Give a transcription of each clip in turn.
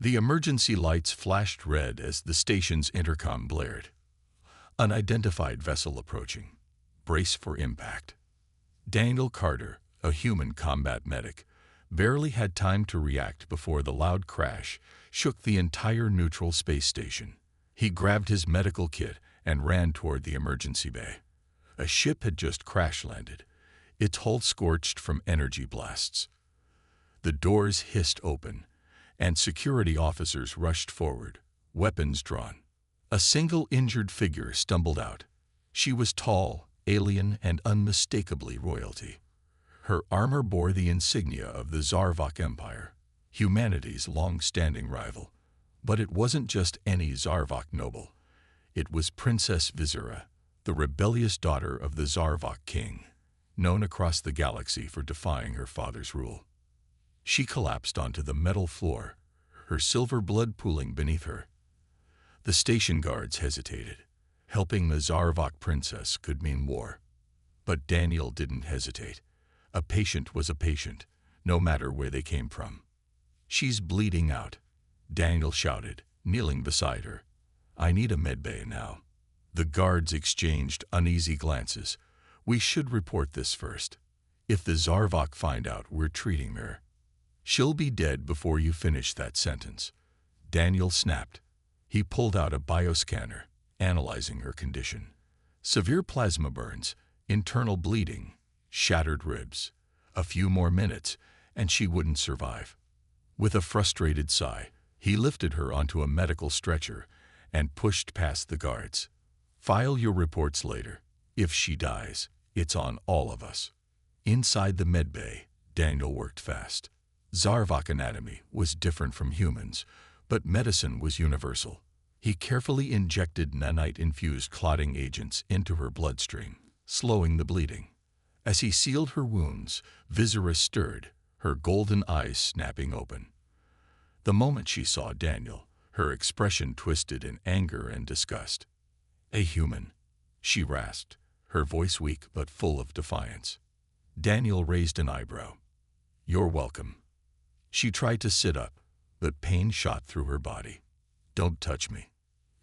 The emergency lights flashed red as the station's intercom blared. Unidentified vessel approaching. Brace for impact. Daniel Carter, a human combat medic, barely had time to react before the loud crash shook the entire neutral space station. He grabbed his medical kit and ran toward the emergency bay. A ship had just crash-landed, its hull scorched from energy blasts. The doors hissed open, and security officers rushed forward, weapons drawn. A single injured figure stumbled out. She was tall, alien, and unmistakably royalty. Her armor bore the insignia of the Zarvok Empire, humanity's long-standing rival. But it wasn't just any Zarvok noble. It was Princess Vizera, the rebellious daughter of the Zarvok king, known across the galaxy for defying her father's rule. She collapsed onto the metal floor, her silver blood pooling beneath her. The station guards hesitated. Helping the Zarvok princess could mean war. But Daniel didn't hesitate. A patient was a patient, no matter where they came from. "She's bleeding out," Daniel shouted, kneeling beside her. "I need a medbay now." The guards exchanged uneasy glances. "We should report this first. If the Zarvok find out we're treating her, she'll be dead before you finish that sentence." Daniel snapped. He pulled out a bioscanner, analyzing her condition. Severe plasma burns, internal bleeding, shattered ribs. A few more minutes, and she wouldn't survive. With a frustrated sigh, he lifted her onto a medical stretcher and pushed past the guards. "File your reports later. If she dies, it's on all of us." Inside the medbay, Daniel worked fast. Zarvok anatomy was different from humans, but medicine was universal. He carefully injected nanite-infused clotting agents into her bloodstream, slowing the bleeding. As he sealed her wounds, Vizera stirred, her golden eyes snapping open. The moment she saw Daniel, her expression twisted in anger and disgust. "A human," she rasped, her voice weak but full of defiance. Daniel raised an eyebrow. "You're welcome." She tried to sit up, but pain shot through her body. "Don't touch me.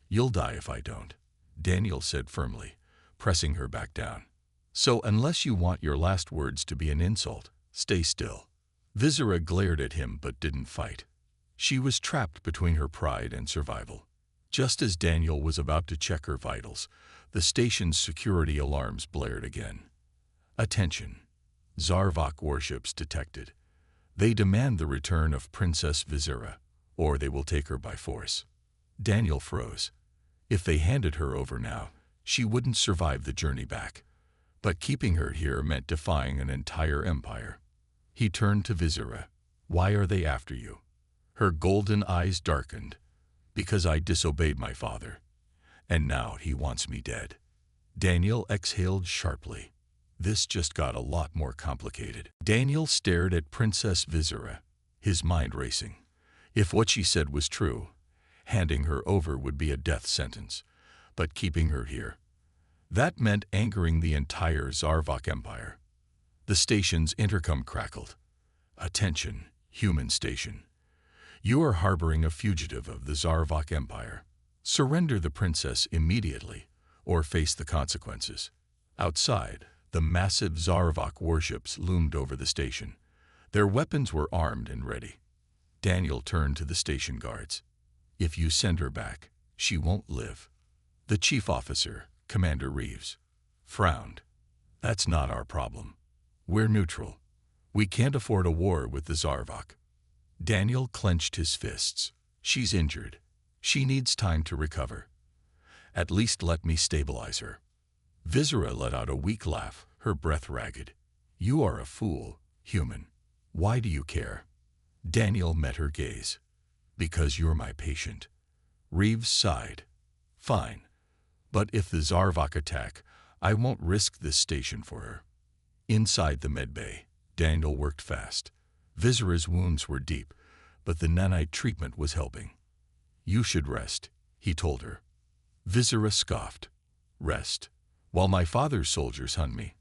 You'll die if I don't," Daniel said firmly, pressing her back down. "So unless you want your last words to be an insult, stay still." Vizera glared at him but didn't fight. She was trapped between her pride and survival. Just as Daniel was about to check her vitals, the station's security alarms blared again. "Attention. Zarvok warships detected. They demand the return of Princess Vizera, or they will take her by force." Daniel froze. If they handed her over now, she wouldn't survive the journey back. But keeping her here meant defying an entire empire. He turned to Vizera. "Why are they after you?" Her golden eyes darkened. "Because I disobeyed my father. And now he wants me dead." Daniel exhaled sharply. This just got a lot more complicated. Daniel stared at Princess Vizera, his mind racing. If what she said was true, handing her over would be a death sentence. But keeping her here, that meant angering the entire Zarvok Empire. The station's intercom crackled. "Attention, human station. You are harboring a fugitive of the Zarvok Empire. Surrender the princess immediately, or face the consequences." Outside, the massive Zarvok warships loomed over the station. Their weapons were armed and ready. Daniel turned to the station guards. "If you send her back, she won't live." The chief officer, Commander Reeves, frowned. "That's not our problem. We're neutral. We can't afford a war with the Zarvok." Daniel clenched his fists. "She's injured. She needs time to recover. At least let me stabilize her." Vizera let out a weak laugh, her breath ragged. "You are a fool, human. Why do you care?" Daniel met her gaze. "Because you're my patient." Reeves sighed. "Fine. But if the Zarvok attack, I won't risk this station for her." Inside the medbay, Daniel worked fast. Vizera's wounds were deep, but the nanite treatment was helping. "You should rest," he told her. Vizera scoffed. "Rest? While my father's soldiers hunt me?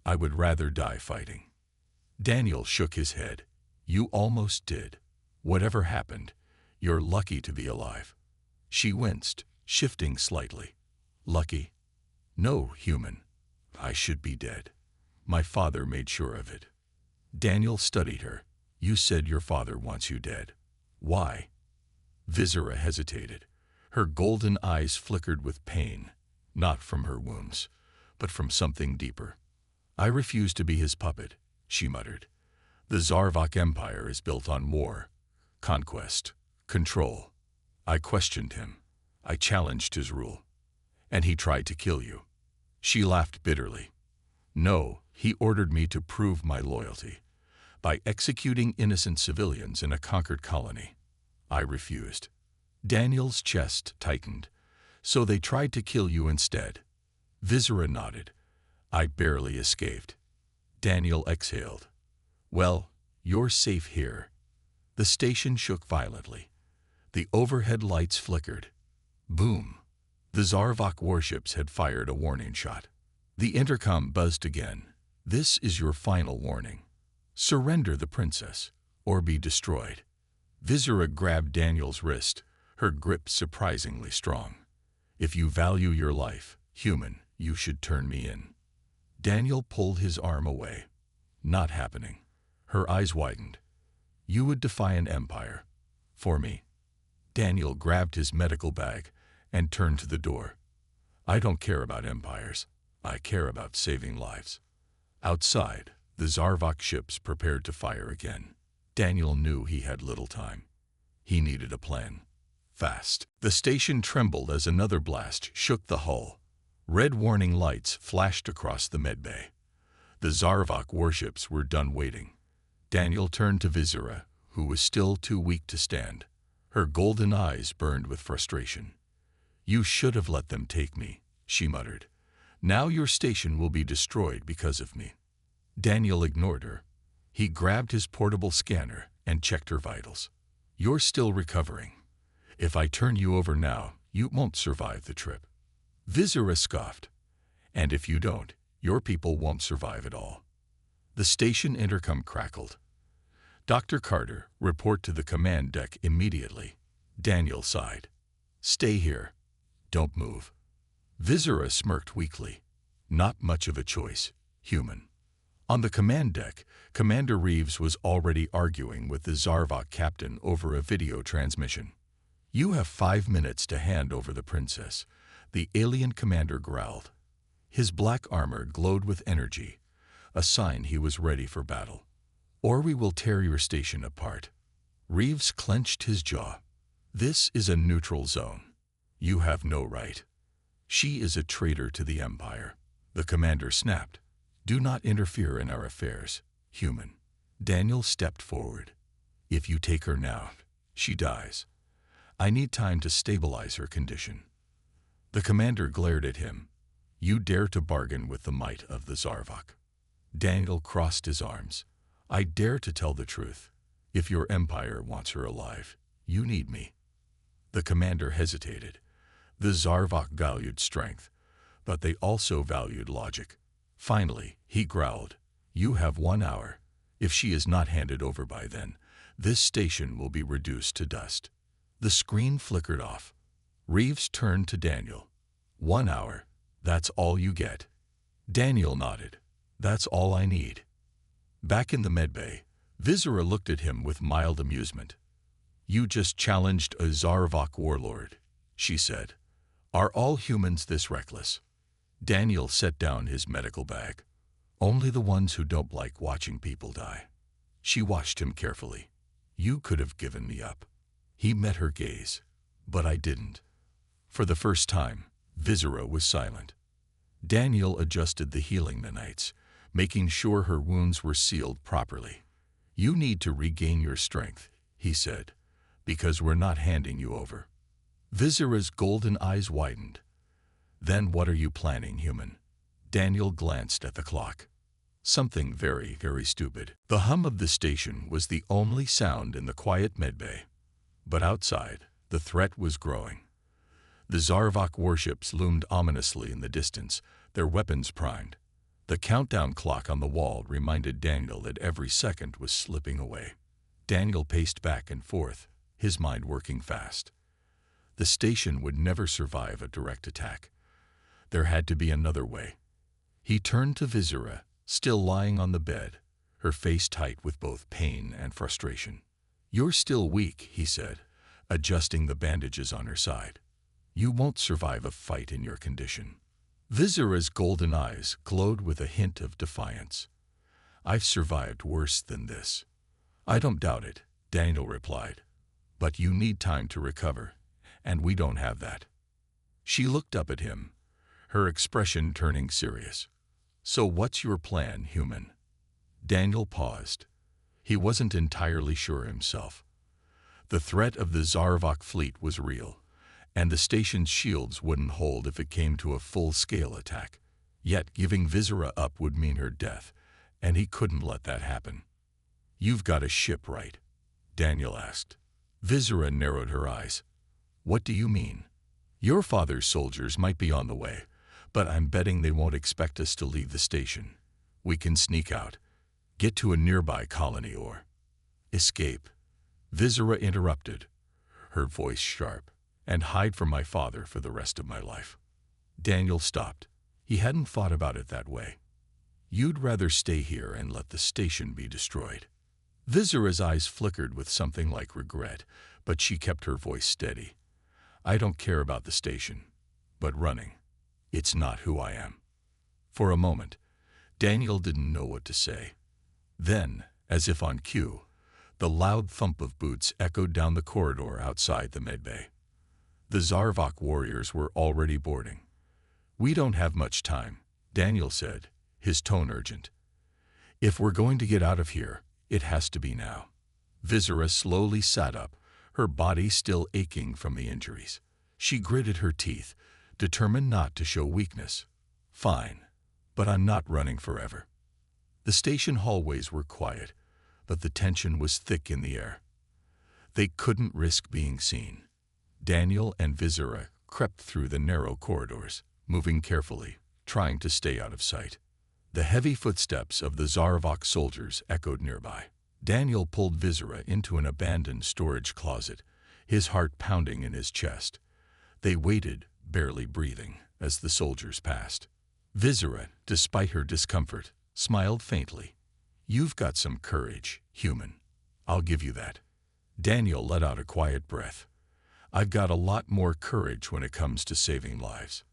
I would rather die fighting." Daniel shook his head. "You almost did. Whatever happened, You're lucky to be alive. She winced, shifting slightly. Lucky? No, human. I should be dead. My father made sure of it. Daniel studied her. You said your father wants you dead. Why? Visera hesitated. Her golden eyes flickered with pain, not from her wounds, but from something deeper. I refuse to be his puppet, she muttered. The Zarvok Empire is built on war, conquest, control. I questioned him. I challenged his rule. And he tried to kill you. She laughed bitterly. No, he ordered me to prove my loyalty by executing innocent civilians in a conquered colony. I refused. Daniel's chest tightened. So they tried to kill you instead. Visera nodded. I barely escaped. Daniel exhaled. Well, you're safe here. The station shook violently. The overhead lights flickered. Boom. The Zarvok warships had fired a warning shot. The intercom buzzed again. This is your final warning. Surrender the princess, or be destroyed. Visera grabbed Daniel's wrist, her grip surprisingly strong. If you value your life, human, you should turn me in. Daniel pulled his arm away. Not happening. Her eyes widened. You would defy an empire. For me. Daniel grabbed his medical bag and turned to the door. I don't care about empires. I care about saving lives. Outside, the Zarvok ships prepared to fire again. Daniel knew he had little time. He needed a plan. Fast. The station trembled as another blast shook the hull. Red warning lights flashed across the medbay. The Zarvok warships were done waiting. Daniel turned to Visera, who was still too weak to stand. Her golden eyes burned with frustration. You should have let them take me, she muttered. Now your station will be destroyed because of me. Daniel ignored her. He grabbed his portable scanner and checked her vitals. You're still recovering. If I turn you over now, you won't survive the trip. Visera scoffed. And if you don't, your people won't survive at all. The station intercom crackled. Dr. Carter, report to the command deck immediately. Daniel sighed. Stay here. Don't move. Visera smirked weakly. Not much of a choice, human. On the command deck, Commander Reeves was already arguing with the Zarvok captain over a video transmission. You have 5 minutes to hand over the princess, the alien commander growled. His black armor glowed with energy, a sign he was ready for battle. Or we will tear your station apart. Reeves clenched his jaw. This is a neutral zone. You have no right. She is a traitor to the Empire. The commander snapped. Do not interfere in our affairs, human. Daniel stepped forward. If you take her now, she dies. I need time to stabilize her condition. The commander glared at him. You dare to bargain with the might of the Zarvok. Daniel crossed his arms. I dare to tell the truth. If your empire wants her alive, you need me. The commander hesitated. The Zarvok valued strength, but they also valued logic. Finally, he growled, You have 1 hour. If she is not handed over by then, this station will be reduced to dust. The screen flickered off. Reeves turned to Daniel. 1 hour. That's all you get. Daniel nodded. That's all I need. Back in the medbay, Visera looked at him with mild amusement. You just challenged a Zarvok warlord, she said. Are all humans this reckless? Daniel set down his medical bag. Only the ones who don't like watching people die. She watched him carefully. You could have given me up. He met her gaze, but I didn't. For the first time, Visera was silent. Daniel adjusted the healing nanites, making sure her wounds were sealed properly. You need to regain your strength, he said, because we're not handing you over. Visera's golden eyes widened. Then what are you planning, human? Daniel glanced at the clock. Something very, very stupid. The hum of the station was the only sound in the quiet medbay. But outside, the threat was growing. The Zarvok warships loomed ominously in the distance, their weapons primed. The countdown clock on the wall reminded Daniel that every second was slipping away. Daniel paced back and forth, his mind working fast. The station would never survive a direct attack. There had to be another way. He turned to Visera, still lying on the bed, her face tight with both pain and frustration. "You're still weak," he said, adjusting the bandages on her side. "You won't survive a fight in your condition." Visera's golden eyes glowed with a hint of defiance. "I've survived worse than this." "I don't doubt it," Daniel replied. "But you need time to recover, and we don't have that." She looked up at him, her expression turning serious. "So what's your plan, human?" Daniel paused. He wasn't entirely sure himself. The threat of the Zarvok fleet was real, and the station's shields wouldn't hold if it came to a full-scale attack. Yet giving Visera up would mean her death, and he couldn't let that happen. "You've got a ship, right?" Daniel asked. Visera narrowed her eyes. "What do you mean?" "Your father's soldiers might be on the way, but I'm betting they won't expect us to leave the station. We can sneak out, get to a nearby colony, or escape." Visera interrupted, her voice sharp, "and hide from my father for the rest of my life." Daniel stopped. He hadn't thought about it that way. "You'd rather stay here and let the station be destroyed." Visera's eyes flickered with something like regret, but she kept her voice steady. "I don't care about the station, but running, it's not who I am." For a moment, Daniel didn't know what to say. Then, as if on cue, the loud thump of boots echoed down the corridor outside the medbay. The Zarvok warriors were already boarding. "We don't have much time," Daniel said, his tone urgent. "If we're going to get out of here, it has to be now." Visera slowly sat up, her body still aching from the injuries. She gritted her teeth, determined not to show weakness. "Fine, but I'm not running forever." The station hallways were quiet, but the tension was thick in the air. They couldn't risk being seen. Daniel and Visera crept through the narrow corridors, moving carefully, trying to stay out of sight. The heavy footsteps of the Zarvok soldiers echoed nearby. Daniel pulled Visera into an abandoned storage closet, his heart pounding in his chest. They waited, barely breathing, as the soldiers passed. Visera, despite her discomfort, smiled faintly. "You've got some courage, human. I'll give you that." Daniel let out a quiet breath. "I've got a lot more courage when it comes to saving lives."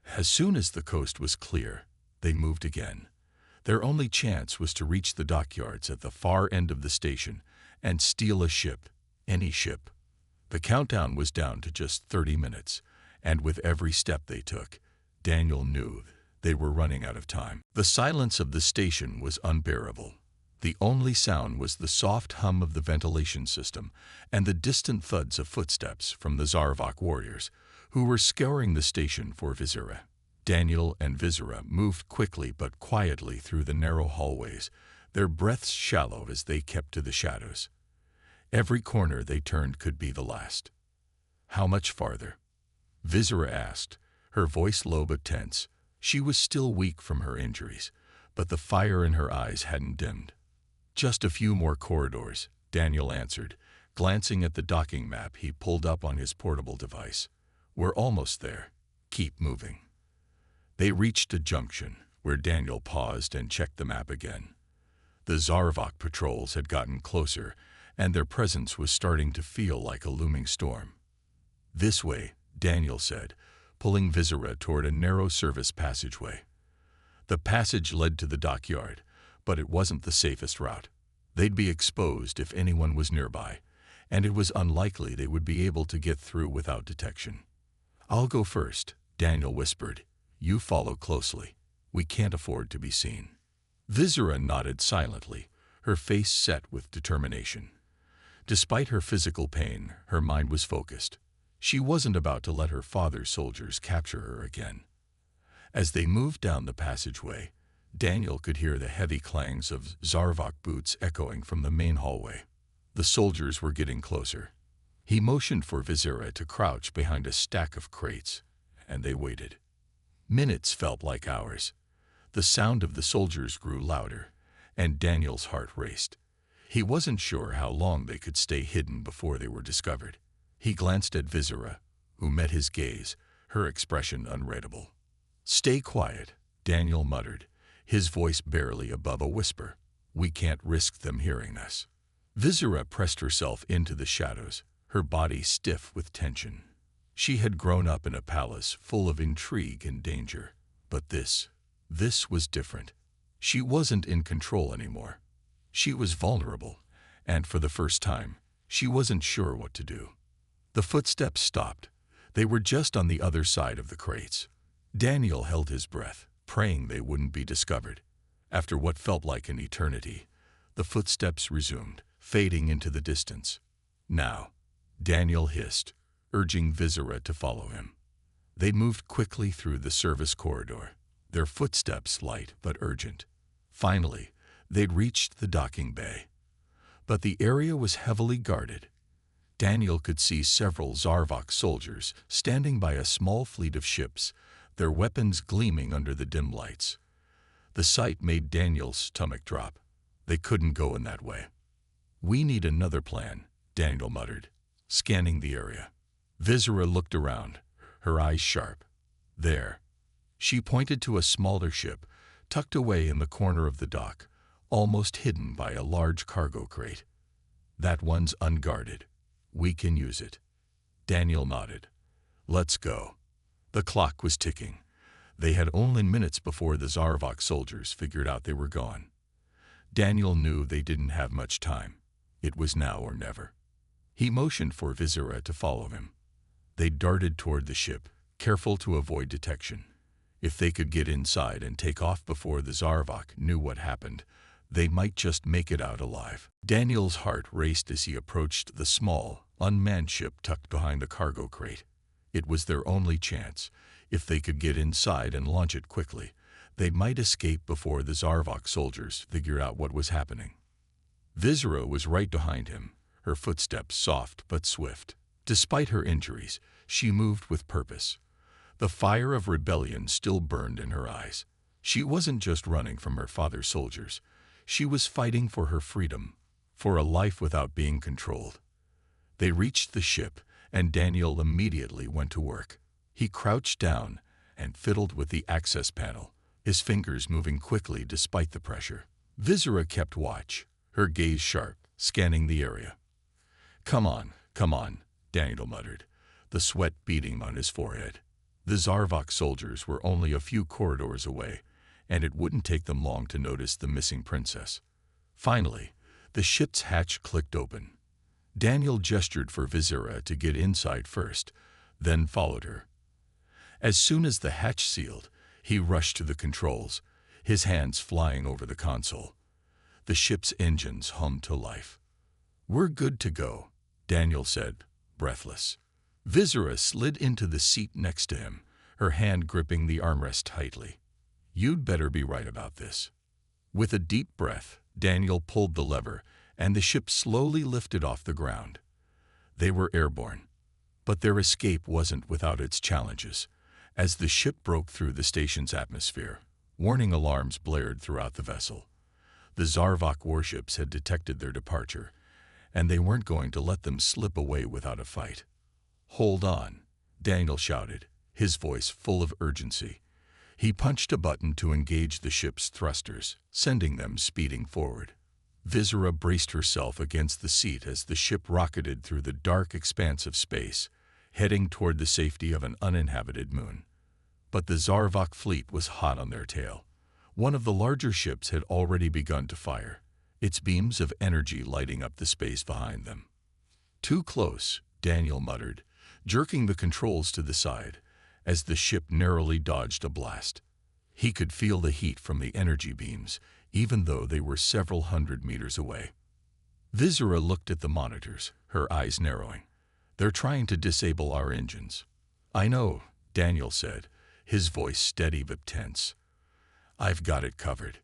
As soon as the coast was clear, they moved again. Their only chance was to reach the dockyards at the far end of the station and steal a ship, any ship. The countdown was down to just 30 minutes, and with every step they took, Daniel knew they were running out of time. The silence of the station was unbearable. The only sound was the soft hum of the ventilation system and the distant thuds of footsteps from the Zarvok warriors, who were scouring the station for Visera. Daniel and Visera moved quickly but quietly through the narrow hallways, their breaths shallow as they kept to the shadows. Every corner they turned could be the last. "How much farther?" Visera asked, her voice low but tense. She was still weak from her injuries, but the fire in her eyes hadn't dimmed. "Just a few more corridors," Daniel answered, glancing at the docking map he pulled up on his portable device. "We're almost there. Keep moving." They reached a junction, where Daniel paused and checked the map again. The Zarvok patrols had gotten closer, and their presence was starting to feel like a looming storm. "This way," Daniel said, pulling Visera toward a narrow service passageway. The passage led to the dockyard, but it wasn't the safest route. They'd be exposed if anyone was nearby, and it was unlikely they would be able to get through without detection. "I'll go first," Daniel whispered. "You follow closely. We can't afford to be seen." Visera nodded silently, her face set with determination. Despite her physical pain, her mind was focused. She wasn't about to let her father's soldiers capture her again. As they moved down the passageway, Daniel could hear the heavy clangs of Zarvok boots echoing from the main hallway. The soldiers were getting closer. He motioned for Visera to crouch behind a stack of crates, and they waited. Minutes felt like hours. The sound of the soldiers grew louder, and Daniel's heart raced. He wasn't sure how long they could stay hidden before they were discovered. He glanced at Visera, who met his gaze, her expression unreadable. "Stay quiet," Daniel muttered, his voice barely above a whisper. "We can't risk them hearing us." Visera pressed herself into the shadows, her body stiff with tension. She had grown up in a palace full of intrigue and danger, but this was different. She wasn't in control anymore. She was vulnerable, and for the first time, she wasn't sure what to do. The footsteps stopped. They were just on the other side of the crates. Daniel held his breath, praying they wouldn't be discovered. After what felt like an eternity, the footsteps resumed, fading into the distance. "Now," Daniel hissed, urging Visera to follow him. They moved quickly through the service corridor, their footsteps light but urgent. Finally, they'd reached the docking bay. But the area was heavily guarded. Daniel could see several Zarvok soldiers standing by a small fleet of ships, their weapons gleaming under the dim lights. The sight made Daniel's stomach drop. They couldn't go in that way. "We need another plan," Daniel muttered, scanning the area. Visera looked around, her eyes sharp. "There." She pointed to a smaller ship, tucked away in the corner of the dock, almost hidden by a large cargo crate. "That one's unguarded. We can use it." Daniel nodded. "Let's go." The clock was ticking. They had only minutes before the Zarvok soldiers figured out they were gone. Daniel knew they didn't have much time. It was now or never. He motioned for Visera to follow him. They darted toward the ship, careful to avoid detection. If they could get inside and take off before the Zarvok knew what happened, they might just make it out alive. Daniel's heart raced as he approached the small, unmanned ship tucked behind the cargo crate. It was their only chance. If they could get inside and launch it quickly, they might escape before the Zarvok soldiers figured out what was happening. Visera was right behind him, her footsteps soft but swift. Despite her injuries, she moved with purpose. The fire of rebellion still burned in her eyes. She wasn't just running from her father's soldiers. She was fighting for her freedom, for a life without being controlled. They reached the ship, and Daniel immediately went to work. He crouched down and fiddled with the access panel, his fingers moving quickly despite the pressure. Visera kept watch, her gaze sharp, scanning the area. Come on, Daniel muttered, the sweat beading on his forehead. The Zarvok soldiers were only a few corridors away, and it wouldn't take them long to notice the missing princess. Finally, the ship's hatch clicked open. Daniel gestured for Visera to get inside first, then followed her. As soon as the hatch sealed, he rushed to the controls, his hands flying over the console. The ship's engines hummed to life. "We're good to go," Daniel said, breathless. Visera slid into the seat next to him, her hand gripping the armrest tightly. "You'd better be right about this." With a deep breath, Daniel pulled the lever, and the ship slowly lifted off the ground. They were airborne, but their escape wasn't without its challenges. As the ship broke through the station's atmosphere, warning alarms blared throughout the vessel. The Zarvok warships had detected their departure, and they weren't going to let them slip away without a fight. "Hold on," Daniel shouted, his voice full of urgency. He punched a button to engage the ship's thrusters, sending them speeding forward. Visera braced herself against the seat as the ship rocketed through the dark expanse of space, heading toward the safety of an uninhabited moon. But the Zarvok fleet was hot on their tail. One of the larger ships had already begun to fire, its beams of energy lighting up the space behind them. "Too close," Daniel muttered, jerking the controls to the side, as the ship narrowly dodged a blast. He could feel the heat from the energy beams, even though they were several hundred meters away. Visera looked at the monitors, her eyes narrowing. "They're trying to disable our engines." "I know," Daniel said, his voice steady but tense. "I've got it covered."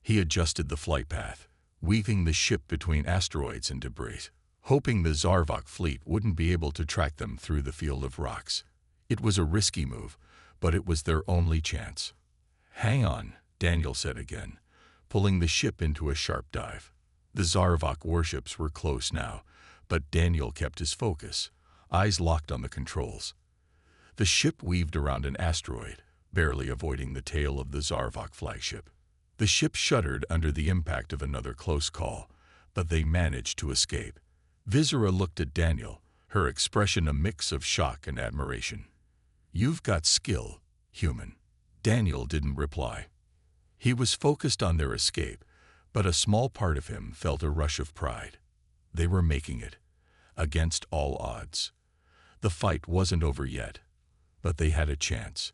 He adjusted the flight path, weaving the ship between asteroids and debris, hoping the Zarvok fleet wouldn't be able to track them through the field of rocks. It was a risky move, but it was their only chance. "Hang on," Daniel said again, pulling the ship into a sharp dive. The Zarvok warships were close now, but Daniel kept his focus, eyes locked on the controls. The ship weaved around an asteroid, barely avoiding the tail of the Zarvok flagship. The ship shuddered under the impact of another close call, but they managed to escape. Visera looked at Daniel, her expression a mix of shock and admiration. "You've got skill, human." Daniel didn't reply. He was focused on their escape, but a small part of him felt a rush of pride. They were making it, against all odds. The fight wasn't over yet, but they had a chance,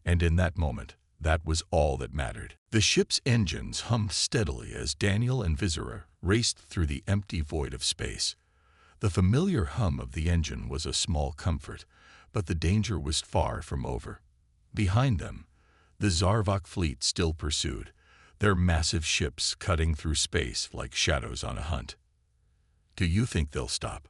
and in that moment, that was all that mattered. The ship's engines hummed steadily as Daniel and Visera raced through the empty void of space. The familiar hum of the engine was a small comfort, but the danger was far from over. Behind them, the Zarvok fleet still pursued, their massive ships cutting through space like shadows on a hunt. "Do you think they'll stop?"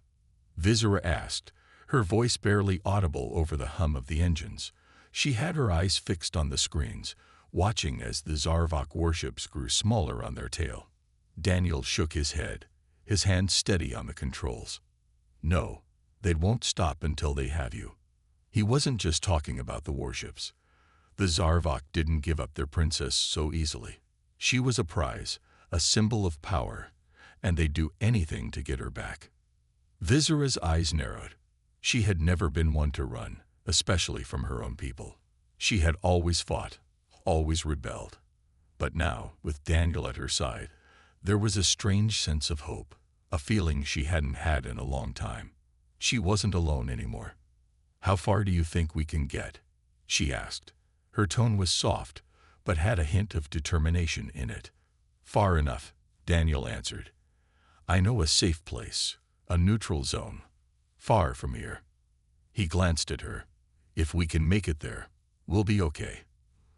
Visera asked, her voice barely audible over the hum of the engines. She had her eyes fixed on the screens, watching as the Zarvok warships grew smaller on their tail. Daniel shook his head, his hand steady on the controls. "No, they won't stop until they have you." He wasn't just talking about the warships. The Zarvok didn't give up their princess so easily. She was a prize, a symbol of power, and they'd do anything to get her back. Visera's eyes narrowed. She had never been one to run, especially from her own people. She had always fought, always rebelled. But now, with Daniel at her side, there was a strange sense of hope, a feeling she hadn't had in a long time. She wasn't alone anymore. "How far do you think we can get?" she asked. Her tone was soft, but had a hint of determination in it. "Far enough," Daniel answered. "I know a safe place, a neutral zone, far from here." He glanced at her. "If we can make it there, we'll be okay.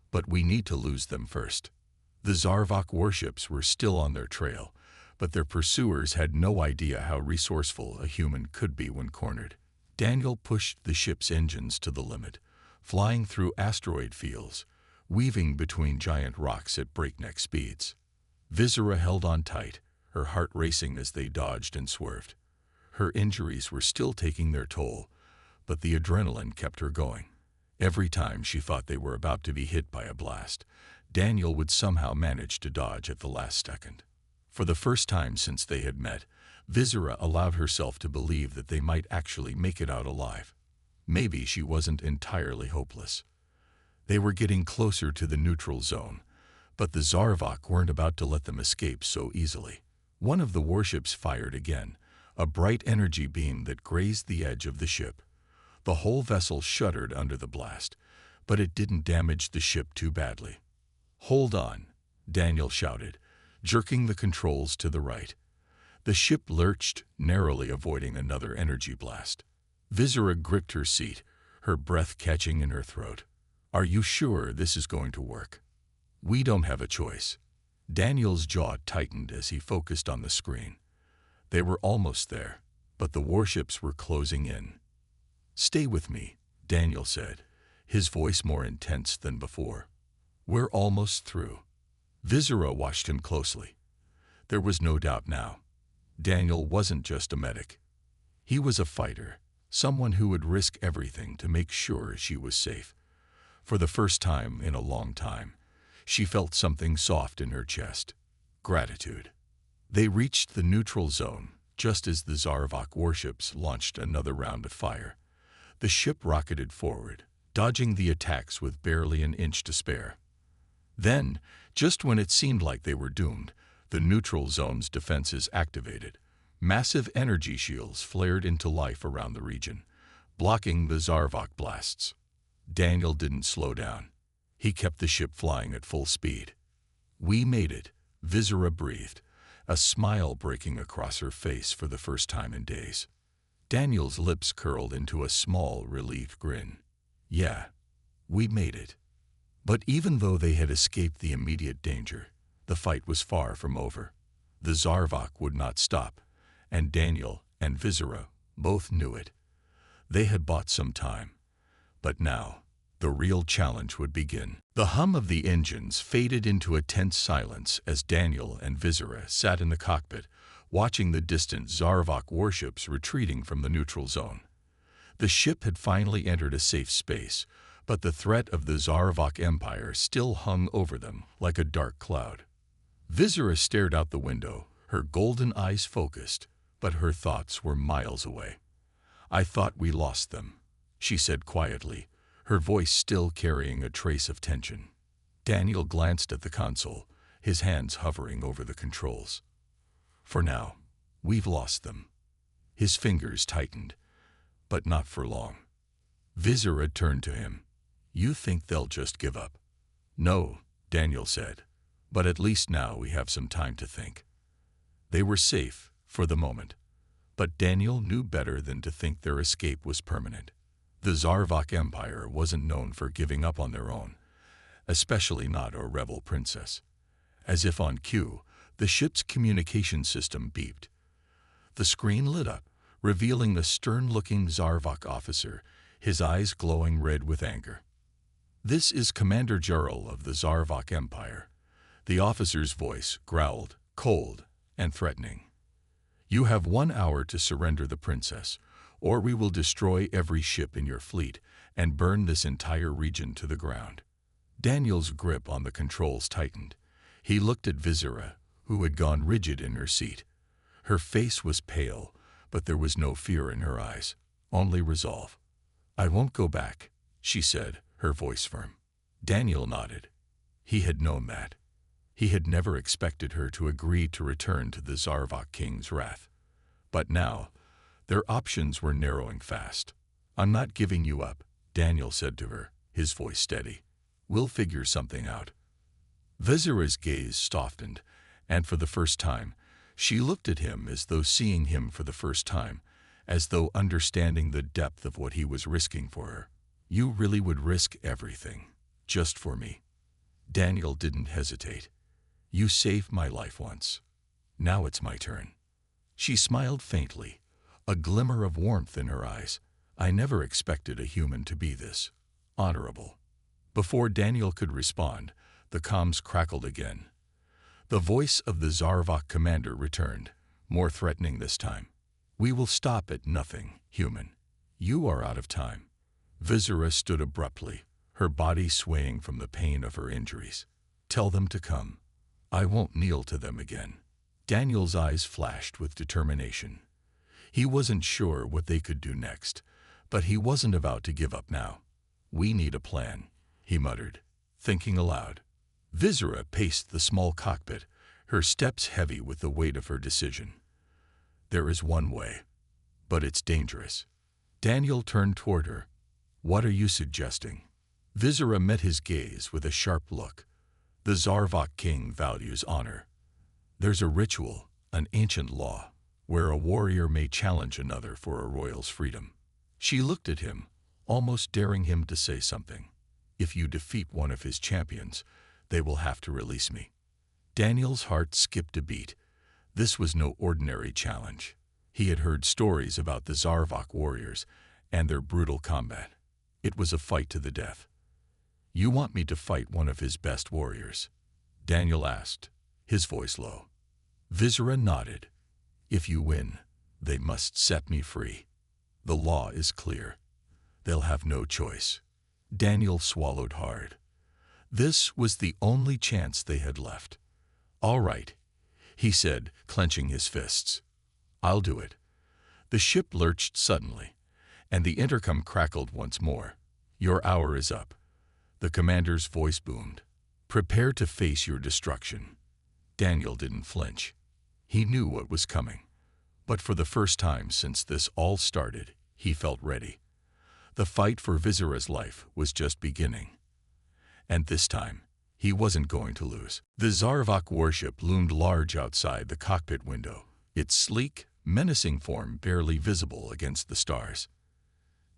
But we need to lose them first." The Zarvok warships were still on their trail, but their pursuers had no idea how resourceful a human could be when cornered. Daniel pushed the ship's engines to the limit, flying through asteroid fields, weaving between giant rocks at breakneck speeds. Visera held on tight, her heart racing as they dodged and swerved. Her injuries were still taking their toll, but the adrenaline kept her going. Every time she thought they were about to be hit by a blast, Daniel would somehow manage to dodge at the last second. For the first time since they had met, Visera allowed herself to believe that they might actually make it out alive. Maybe she wasn't entirely hopeless. They were getting closer to the neutral zone, but the Zarvok weren't about to let them escape so easily. One of the warships fired again, a bright energy beam that grazed the edge of the ship. The whole vessel shuddered under the blast, but it didn't damage the ship too badly. "Hold on," Daniel shouted, jerking the controls to the right. The ship lurched, narrowly avoiding another energy blast. Visera gripped her seat, her breath catching in her throat. "Are you sure this is going to work?" "We don't have a choice." Daniel's jaw tightened as he focused on the screen. They were almost there, but the warships were closing in. "Stay with me," Daniel said, his voice more intense than before. "We're almost through." Visera watched him closely. There was no doubt now. Daniel wasn't just a medic. He was a fighter, someone who would risk everything to make sure she was safe. For the first time in a long time, she felt something soft in her chest. Gratitude. They reached the neutral zone just as the Zarvok warships launched another round of fire. The ship rocketed forward, dodging the attacks with barely an inch to spare. Then, just when it seemed like they were doomed, the neutral zone's defenses activated. Massive energy shields flared into life around the region, blocking the Zarvok blasts. Daniel didn't slow down. He kept the ship flying at full speed. "We made it," Visera breathed, a smile breaking across her face for the first time in days. Daniel's lips curled into a small, relieved grin. "Yeah, we made it." But even though they had escaped the immediate danger, the fight was far from over. The Zarvok would not stop, and Daniel and Visera both knew it. They had bought some time, but now The real challenge would begin. The hum of the engines faded into a tense silence as Daniel and Vizera sat in the cockpit, watching the distant Zarvok warships retreating from the neutral zone. The ship had finally entered a safe space, but the threat of the Zarvok Empire still hung over them like a dark cloud. Vizera stared out the window, her golden eyes focused, but her thoughts were miles away. "I thought we lost them," she said quietly, her voice still carrying a trace of tension. Daniel glanced at the console, his hands hovering over the controls. "For now, we've lost them." His fingers tightened, but not for long. Vizera turned to him. "You think they'll just give up?" "No," Daniel said, "but at least now we have some time to think." They were safe for the moment, but Daniel knew better than to think their escape was permanent. The Zarvok Empire wasn't known for giving up on their own, especially not a rebel princess. As if on cue, the ship's communication system beeped. The screen lit up, revealing the stern-looking Zarvok officer, his eyes glowing red with anger. "This is Commander Jarl of the Zarvok Empire." The officer's voice growled, cold and threatening. "You have 1 hour to surrender the princess, or we will destroy every ship in your fleet and burn this entire region to the ground." Daniel's grip on the controls tightened. He looked at Vizera, who had gone rigid in her seat. Her face was pale, but there was no fear in her eyes, only resolve. "I won't go back," she said, her voice firm. Daniel nodded. He had known that. He had never expected her to agree to return to the Zarvok King's wrath. But now, their options were narrowing fast. "I'm not giving you up," Daniel said to her, his voice steady. "We'll figure something out." Vizera's gaze softened, and for the first time, she looked at him as though seeing him for the first time, as though understanding the depth of what he was risking for her. "You really would risk everything, just for me?" Daniel didn't hesitate. "You saved my life once. Now it's my turn." She smiled faintly, a glimmer of warmth in her eyes. "I never expected a human to be this honorable." Before Daniel could respond, the comms crackled again. The voice of the Zarvok commander returned, more threatening this time. "We will stop at nothing, human. You are out of time." Vizera stood abruptly, her body swaying from the pain of her injuries. "Tell them to come. I won't kneel to them again." Daniel's eyes flashed with determination. He wasn't sure what they could do next, but he wasn't about to give up now. "We need a plan," he muttered, thinking aloud. Vizera paced the small cockpit, her steps heavy with the weight of her decision. "There is one way, but it's dangerous." Daniel turned toward her. "What are you suggesting?" Vizera met his gaze with a sharp look. "The Zarvok King values honor. There's a ritual, an ancient law, where a warrior may challenge another for a royal's freedom." She looked at him, almost daring him to say something. "If you defeat one of his champions, they will have to release me." Daniel's heart skipped a beat. This was no ordinary challenge. He had heard stories about the Zarvok warriors and their brutal combat. It was a fight to the death. "You want me to fight one of his best warriors?" Daniel asked, his voice low. Vizera nodded. "If you win, they must set me free. The law is clear. They'll have no choice." Daniel swallowed hard. This was the only chance they had left. "All right," he said, clenching his fists. "I'll do it." The ship lurched suddenly, and the intercom crackled once more. "Your hour is up." The commander's voice boomed. "Prepare to face your destruction." Daniel didn't flinch. He knew what was coming. But for the first time since this all started, he felt ready. The fight for Vizera's life was just beginning. And this time, he wasn't going to lose. The Zarvok warship loomed large outside the cockpit window, its sleek, menacing form barely visible against the stars.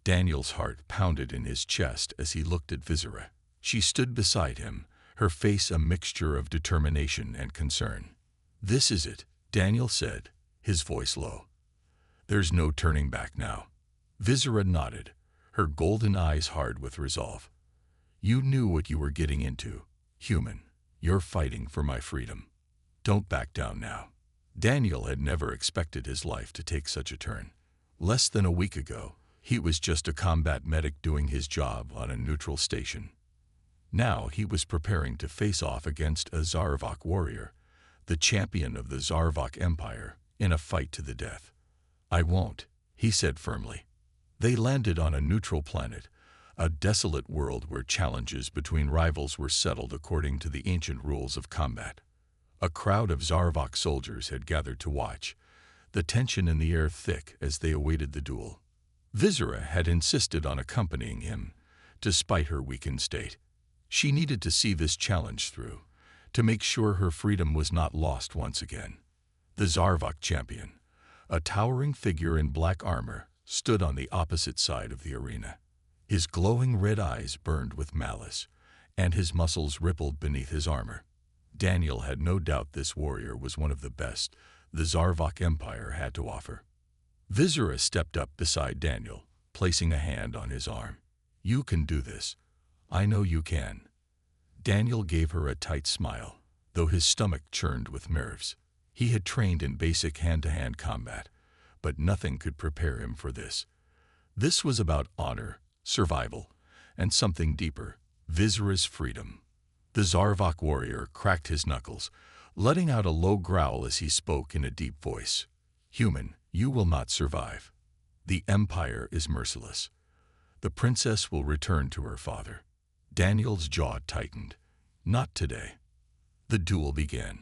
Daniel's heart pounded in his chest as he looked at Vizera. She stood beside him, her face a mixture of determination and concern. "This is it," Daniel said, his voice low. "There's no turning back now." Vizera nodded, her golden eyes hard with resolve. You knew what you were getting into. Human, you're fighting for my freedom. Don't back down now. Daniel had never expected his life to take such a turn. Less than a week ago, he was just a combat medic doing his job on a neutral station. Now he was preparing to face off against a Zarvok warrior, the champion of the Zarvok Empire, in a fight to the death. I won't, he said firmly. They landed on a neutral planet, a desolate world where challenges between rivals were settled according to the ancient rules of combat. A crowd of Zarvok soldiers had gathered to watch, the tension in the air thick as they awaited the duel. Vizera had insisted on accompanying him, despite her weakened state. She needed to see this challenge through, to make sure her freedom was not lost once again. The Zarvok champion, a towering figure in black armor, stood on the opposite side of the arena. His glowing red eyes burned with malice, and his muscles rippled beneath his armor. Daniel had no doubt this warrior was one of the best the Zarvok Empire had to offer. Vizera stepped up beside Daniel, placing a hand on his arm. You can do this. I know you can. Daniel gave her a tight smile, though his stomach churned with nerves. He had trained in basic hand-to-hand combat, but nothing could prepare him for this. This was about honor, survival, and something deeper, Vizera's freedom. The Zarvok warrior cracked his knuckles, letting out a low growl as he spoke in a deep voice. Human, you will not survive. The Empire is merciless. The princess will return to her father. Daniel's jaw tightened. Not today. The duel began.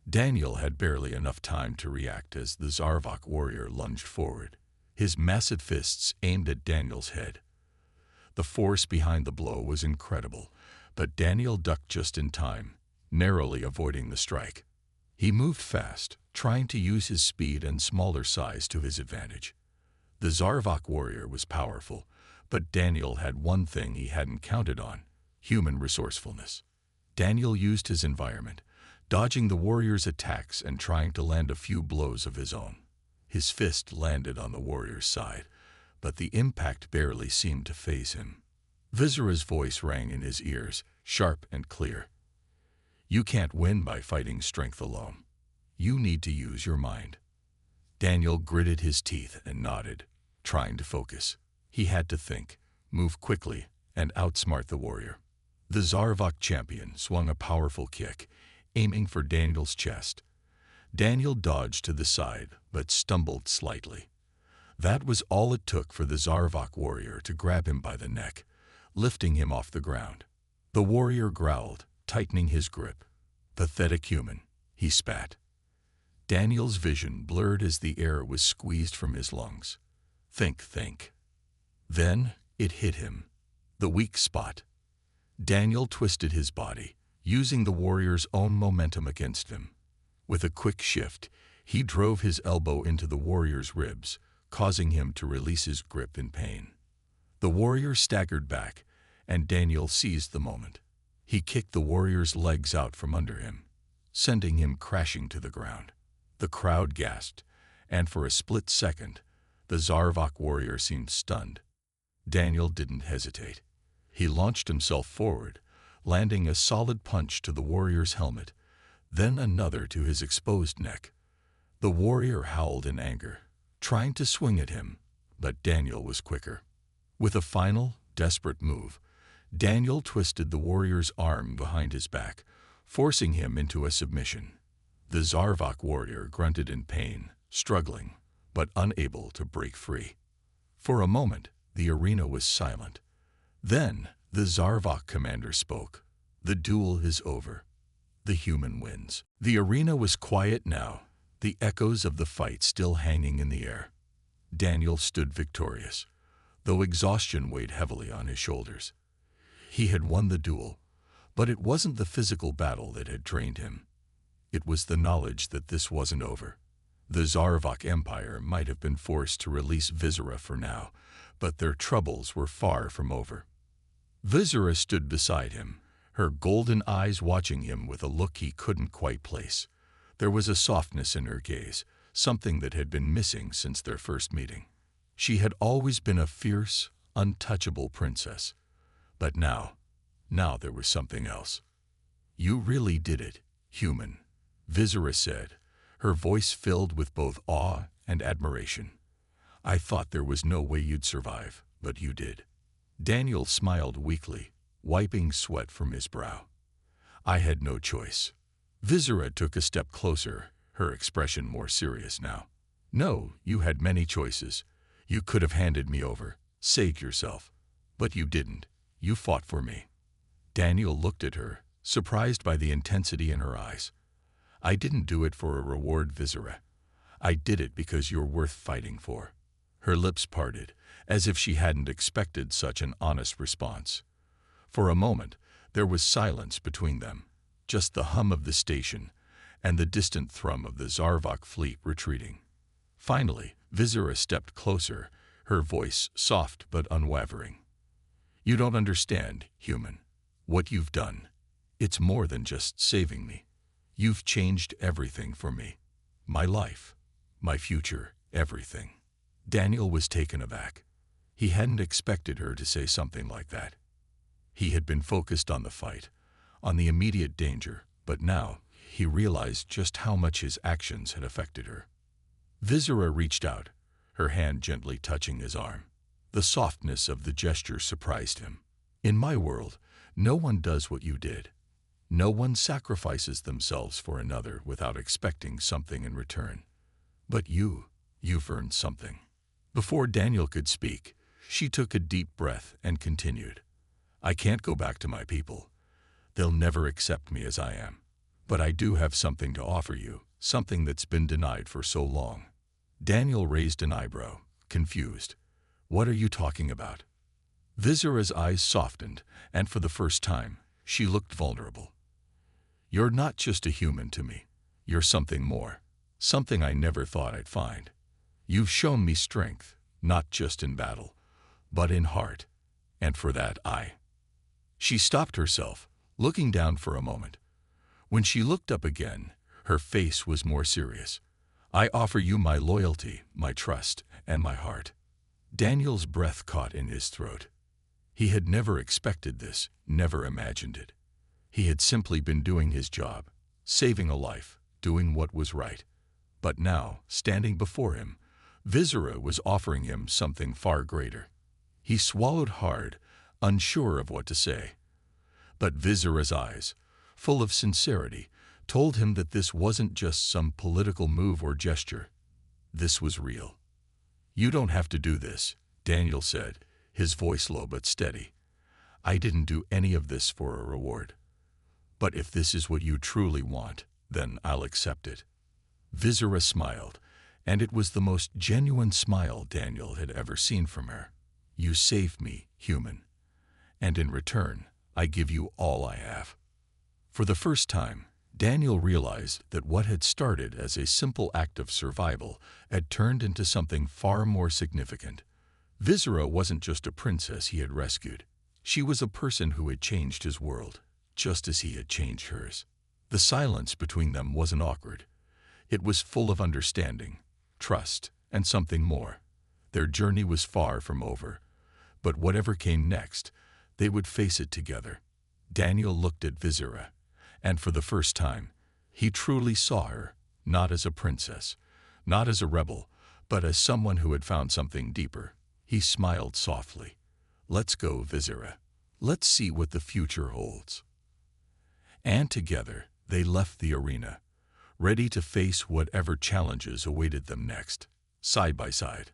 Daniel had barely enough time to react as the Zarvok warrior lunged forward, his massive fists aimed at Daniel's head. The force behind the blow was incredible, but Daniel ducked just in time, narrowly avoiding the strike. He moved fast, trying to use his speed and smaller size to his advantage. The Zarvok warrior was powerful, but Daniel had one thing he hadn't counted on: human resourcefulness. Daniel used his environment, dodging the warrior's attacks and trying to land a few blows of his own. His fist landed on the warrior's side, but the impact barely seemed to faze him. Vizera's voice rang in his ears, sharp and clear. You can't win by fighting strength alone. You need to use your mind. Daniel gritted his teeth and nodded, trying to focus. He had to think, move quickly, and outsmart the warrior. The Zarvok champion swung a powerful kick, aiming for Daniel's chest. Daniel dodged to the side, but stumbled slightly. That was all it took for the Zarvok warrior to grab him by the neck, lifting him off the ground. The warrior growled, tightening his grip. Pathetic human, he spat. Daniel's vision blurred as the air was squeezed from his lungs. Think. Then it hit him. The weak spot. Daniel twisted his body, using the warrior's own momentum against him. With a quick shift, he drove his elbow into the warrior's ribs, causing him to release his grip in pain. The warrior staggered back, and Daniel seized the moment. He kicked the warrior's legs out from under him, sending him crashing to the ground. The crowd gasped, and for a split second, the Zarvok warrior seemed stunned. Daniel didn't hesitate. He launched himself forward, landing a solid punch to the warrior's helmet, then another to his exposed neck. The warrior howled in anger, trying to swing at him, but Daniel was quicker. With a final, desperate move, Daniel twisted the warrior's arm behind his back, forcing him into a submission. The Zarvok warrior grunted in pain, struggling, but unable to break free. For a moment, the arena was silent. Then, the Zarvok commander spoke. The duel is over. The human wins. The arena was quiet now, the echoes of the fight still hanging in the air. Daniel stood victorious, though exhaustion weighed heavily on his shoulders. He had won the duel, but it wasn't the physical battle that had drained him. It was the knowledge that this wasn't over. The Zarvok Empire might have been forced to release Vizera for now, but their troubles were far from over. Vizera stood beside him, her golden eyes watching him with a look he couldn't quite place. There was a softness in her gaze, something that had been missing since their first meeting. She had always been a fierce, untouchable princess. But now, Now there was something else. You really did it, human, Visera said, her voice filled with both awe and admiration. I thought there was no way you'd survive, but you did. Daniel smiled weakly, wiping sweat from his brow. I had no choice. Visera took a step closer, her expression more serious now. No, you had many choices. You could have handed me over, saved yourself. But you didn't. You fought for me. Daniel looked at her, surprised by the intensity in her eyes. I didn't do it for a reward, Visera. I did it because you're worth fighting for. Her lips parted, as if she hadn't expected such an honest response. For a moment, there was silence between them, just the hum of the station and the distant thrum of the Zarvok fleet retreating. Finally, Visera stepped closer, her voice soft but unwavering. You don't understand, human. What you've done. It's more than just saving me. You've changed everything for me. My life, my future, everything. Daniel was taken aback. He hadn't expected her to say something like that. He had been focused on the fight, on the immediate danger, but now he realized just how much his actions had affected her. Visera reached out, her hand gently touching his arm. The softness of the gesture surprised him. In my world, no one does what you did. No one sacrifices themselves for another without expecting something in return. But you've earned something. Before Daniel could speak, she took a deep breath and continued. I can't go back to my people. They'll never accept me as I am. But I do have something to offer you, something that's been denied for so long. Daniel raised an eyebrow, confused. What are you talking about? Visera's eyes softened, and for the first time, she looked vulnerable. You're not just a human to me. You're something more, something I never thought I'd find. You've shown me strength, not just in battle, but in heart, and for that She stopped herself, looking down for a moment. When she looked up again, her face was more serious. I offer you my loyalty, my trust, and my heart. Daniel's breath caught in his throat. He had never expected this, never imagined it. He had simply been doing his job, saving a life, doing what was right. But now, standing before him, Visera was offering him something far greater. He swallowed hard, unsure of what to say. But Visera's eyes, full of sincerity, told him that this wasn't just some political move or gesture. This was real. You don't have to do this, Daniel said, his voice low but steady. I didn't do any of this for a reward. But if this is what you truly want, then I'll accept it. Visera smiled, and it was the most genuine smile Daniel had ever seen from her. You saved me, human. And in return, I give you all I have. For the first time, Daniel realized that what had started as a simple act of survival had turned into something far more significant. Visera wasn't just a princess he had rescued. She was a person who had changed his world, just as he had changed hers. The silence between them wasn't awkward. It was full of understanding, trust, and something more. Their journey was far from over, but whatever came next, they would face it together. Daniel looked at Visera, and for the first time, he truly saw her, not as a princess, not as a rebel, but as someone who had found something deeper. He smiled softly. Let's go, Visera. Let's see what the future holds. And together, they left the arena, ready to face whatever challenges awaited them next, side by side.